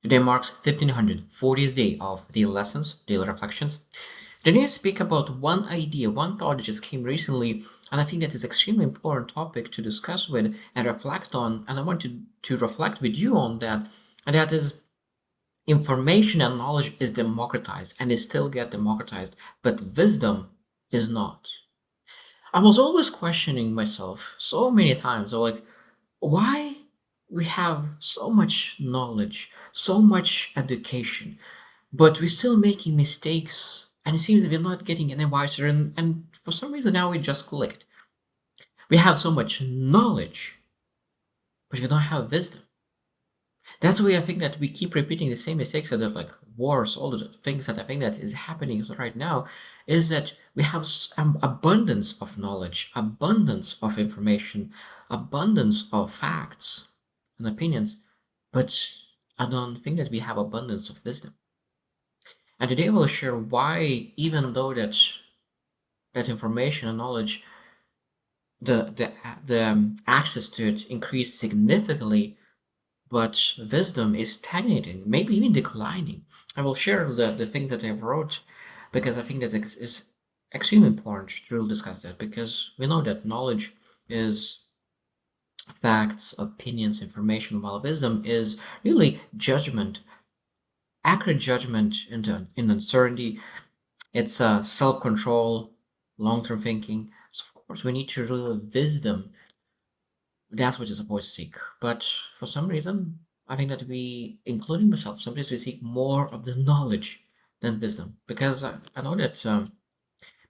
Today marks 1540th day of daily lessons, daily reflections. Today I speak about one idea, one thought that just came recently, and I think that is extremely important topic to discuss with and reflect on. And I want to reflect with you on that, and that is information and knowledge is democratized and is still get democratized, but wisdom is not. I was always questioning myself so many times. So like, why we have so much knowledge, so much education, but we're still making mistakes, and it seems that we're not getting any wiser. And for some reason now we just clicked. We have so much knowledge, but we don't have wisdom. That's why I think that we keep repeating the same mistakes that are like wars, all the things that I think that is happening right now, is that we have abundance of knowledge, abundance of information, abundance of facts and opinions, but I don't think that we have abundance of wisdom. And today I will share why, even though that information and knowledge, the access to it increased significantly, but wisdom is stagnating, maybe even declining. I will share the things that I wrote because I think that is extremely important to really discuss that, because we know that knowledge is facts, opinions, information, while wisdom is really judgment, accurate judgment in uncertainty. It's self-control, long-term thinking. So of course we need to really wisdom. That's what you're supposed to seek. But for some reason, I think that we, including myself, sometimes we seek more of the knowledge than wisdom. Because I know that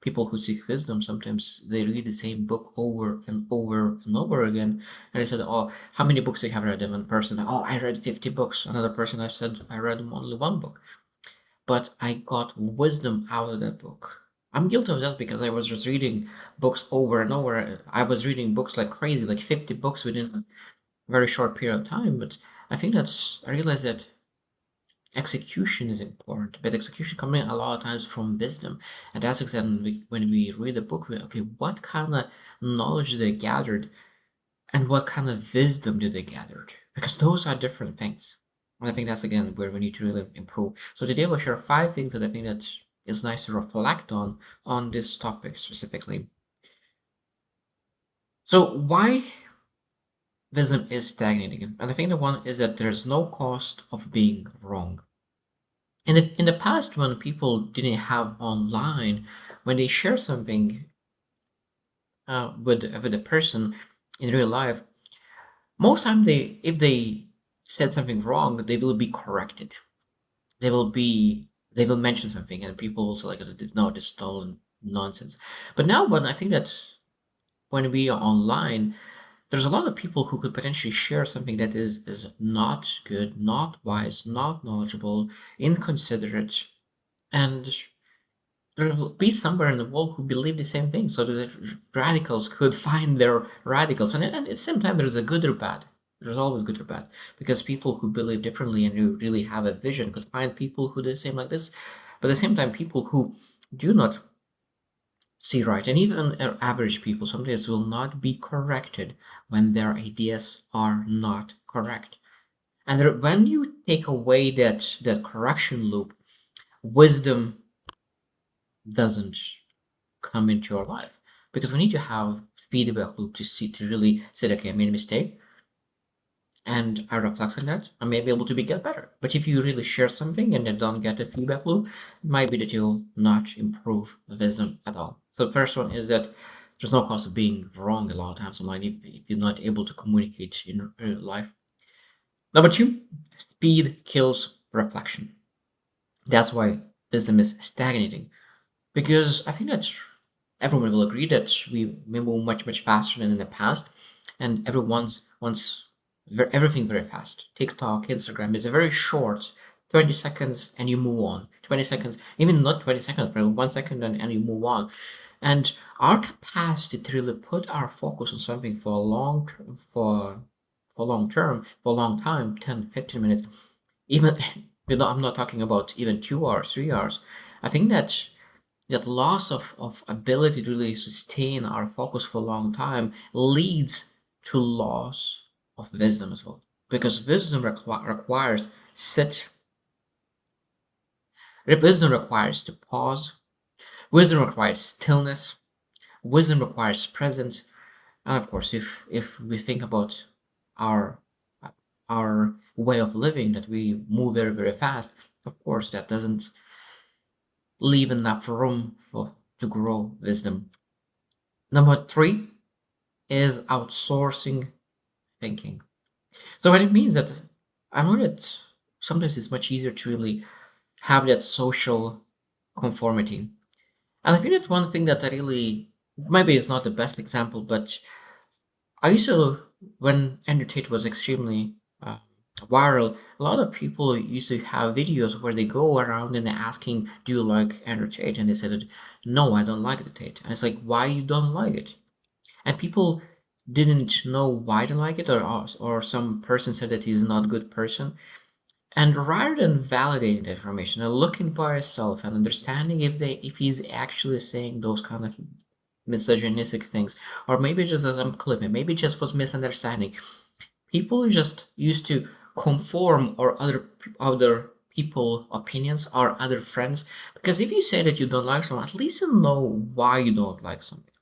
people who seek wisdom, sometimes they read the same book over and over and over again. And they said, oh, how many books do you have read? And one person, oh, I read 50 books. Another person, I said, I read only one book. But I got wisdom out of that book. I'm guilty of that because I was just reading books over and over. I was reading books like crazy, like 50 books within very short period of time. But I think that's I realized that execution is important, but execution coming a lot of times from wisdom, and that's exactly when we read a book. Okay, what kind of knowledge did they gathered, and what kind of wisdom did they gathered? Because those are different things, and I think that's again where we need to really improve. So today we'll share 5 things that I think that is nice to reflect on this topic specifically. So why wisdom is stagnating. And I think the one is that there's no cost of being wrong. In the past, when people didn't have online, when they share something with a person in real life, most time they if they said something wrong, they will be corrected. They will be they will mention something, and people will say like, "No, this is stolen nonsense." But now, when I think that when we are online, there's a lot of people who could potentially share something that is not good, not wise, not knowledgeable, inconsiderate, and there will be somewhere in the world who believe the same thing, so the radicals could find their radicals, and at the same time there's a good or bad. There's always good or bad, because people who believe differently and who really have a vision could find people who do the same like this, but at the same time people who do not see right, and even average people sometimes will not be corrected when their ideas are not correct. And when you take away that correction loop, wisdom doesn't come into your life, because we need to have feedback loop to see, to really say, okay, I made a mistake and I reflect on that, I may be able to get better. But if you really share something and then don't get a feedback loop, it might be that you'll not improve wisdom at all. So the first one is that there's no cost of being wrong a lot of times online if you're not able to communicate in real life. Number two, speed kills reflection. That's why wisdom is stagnating, because I think that everyone will agree that we move much faster than in the past, and everyone wants everything very fast. TikTok, Instagram is a very short, 20 seconds and you move on. 20 seconds, even not 20 seconds, but 1 second and you move on. And our capacity to really put our focus on something for a long term, for a long time, 10, 15 minutes, even I'm not talking about even 2 hours, 3 hours. I think that loss of ability to really sustain our focus for a long time leads to loss of wisdom as well, because wisdom requires sit. Wisdom requires to pause. Wisdom requires stillness. Wisdom requires presence. And of course, if we think about our our way of living, that we move very very fast, of course that doesn't leave enough room for to grow wisdom. Number three is outsourcing thinking. So what it means that I know that sometimes it's much easier to really have that social conformity. And I think that's one thing that I really, maybe it's not the best example, but I used to, when Andrew Tate was extremely viral, a lot of people used to have videos where they go around and they're asking, "Do you like Andrew Tate?" And they said, "No, I don't like the Tate." And it's like, "Why you don't like it?" And people didn't know why they like it, or some person said that he's not a good person. And rather than validating the information and looking by yourself and understanding if he's actually saying those kind of misogynistic things, or maybe just as I'm clipping, maybe just was misunderstanding. People just used to conform or other people opinions or other friends, because if you say that you don't like someone, at least you know why you don't like something.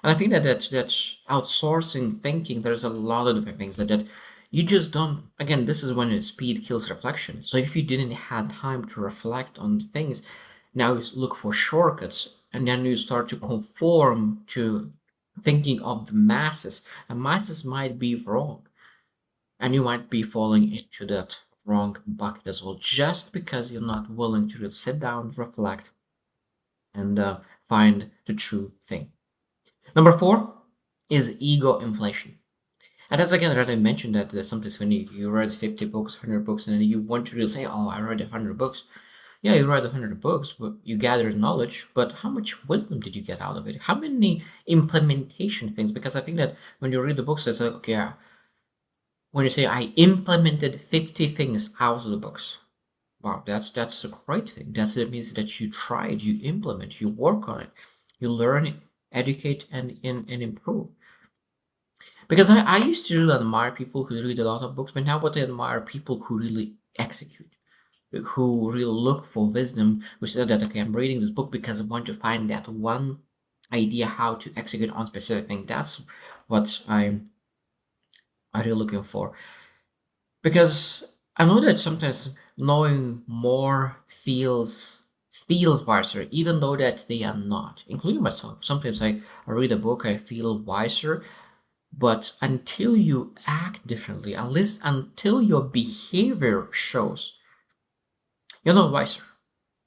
And I think that's outsourcing thinking. There's a lot of different things that you just don't. Again, this is when speed kills reflection. So if you didn't have time to reflect on things, now you look for shortcuts, and then you start to conform to thinking of the masses. And masses might be wrong, and you might be falling into that wrong bucket as well, just because you're not willing to sit down, reflect, and find the true thing. Number four is ego inflation. And that's again that I mentioned that sometimes when you read 50 books, 100 books, and then you want to really say, "Oh, I read 100 books." Yeah, you read 100 books, but you gathered knowledge, but how much wisdom did you get out of it? How many implementation things? Because I think that when you read the books, it's like, okay, when you say, "I implemented 50 things out of the books." Wow, that's a great thing. That means that you try it, you implement, you work on it, you learn, educate, and improve. Because I used to really admire people who read a lot of books, but now what I admire people who really execute, who really look for wisdom, who said that, okay, I'm reading this book because I want to find that one idea how to execute on specific thing. That's what I'm really looking for. Because I know that sometimes knowing more feels wiser, even though that they are not, including myself. Sometimes I read a book, I feel wiser, but until you act differently, at least until your behavior shows, you're not wiser,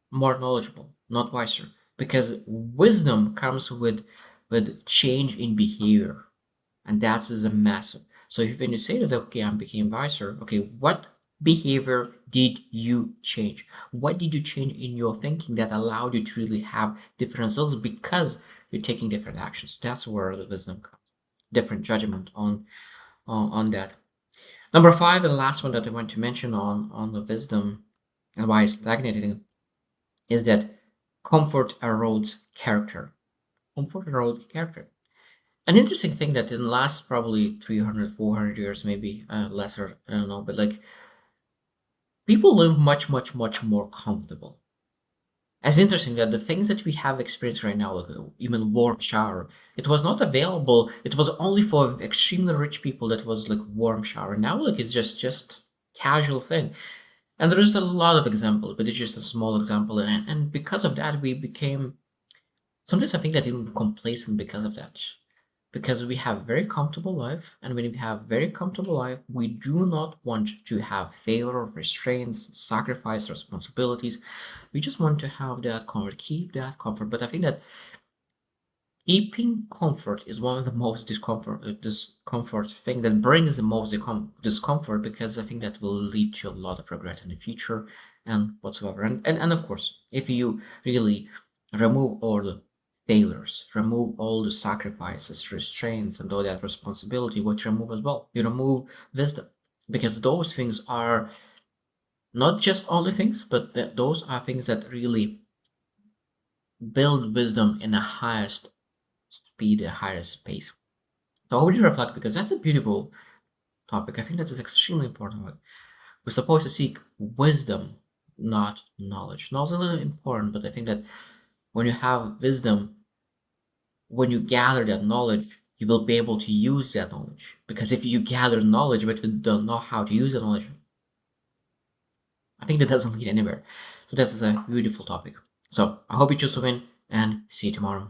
more knowledgeable, not wiser. Because wisdom comes with change in behavior, and that's is a massive. So if when you say that, okay, I'm became wiser, okay, what behavior did you change? What did you change in your thinking that allowed you to really have different results because you're taking different actions? That's where the wisdom comes. Different judgment on that. Number five and last one that I want to mention on the wisdom and why it's stagnating is that comfort erodes character. Comfort erodes character. An interesting thing that in the last probably 300, 400 years, maybe lesser, I don't know, but like people live much more comfortable. It's interesting that the things that we have experienced right now, like even warm shower, it was not available. It was only for extremely rich people that was like warm shower. Now, like it's just casual thing. And there's a lot of examples, but it's just a small example. And because of that, we became sometimes I think that even complacent because of that. Because we have very comfortable life, and when we have very comfortable life, we do not want to have failure, restraints, sacrifice, responsibilities. We just want to have that comfort, keep that comfort. But I think that keeping comfort is one of the most discomfort thing that brings the most discomfort, because I think that will lead to a lot of regret in the future and whatsoever. And of course, if you really remove all the failures, remove all the sacrifices, restraints, and all that responsibility, what you remove as well, you remove wisdom, because those things are not just only things, but those are things that really build wisdom in the highest speed, the highest pace. So how would you reflect? Because that's a beautiful topic. I think that's an extremely important one. We're supposed to seek wisdom, not knowledge. Knowledge is a little important, but I think that when you have wisdom, when you gather that knowledge, you will be able to use that knowledge. Because if you gather knowledge but you don't know how to use that knowledge, I think that doesn't lead anywhere. So that's a beautiful topic. So I hope you choose to win and see you tomorrow.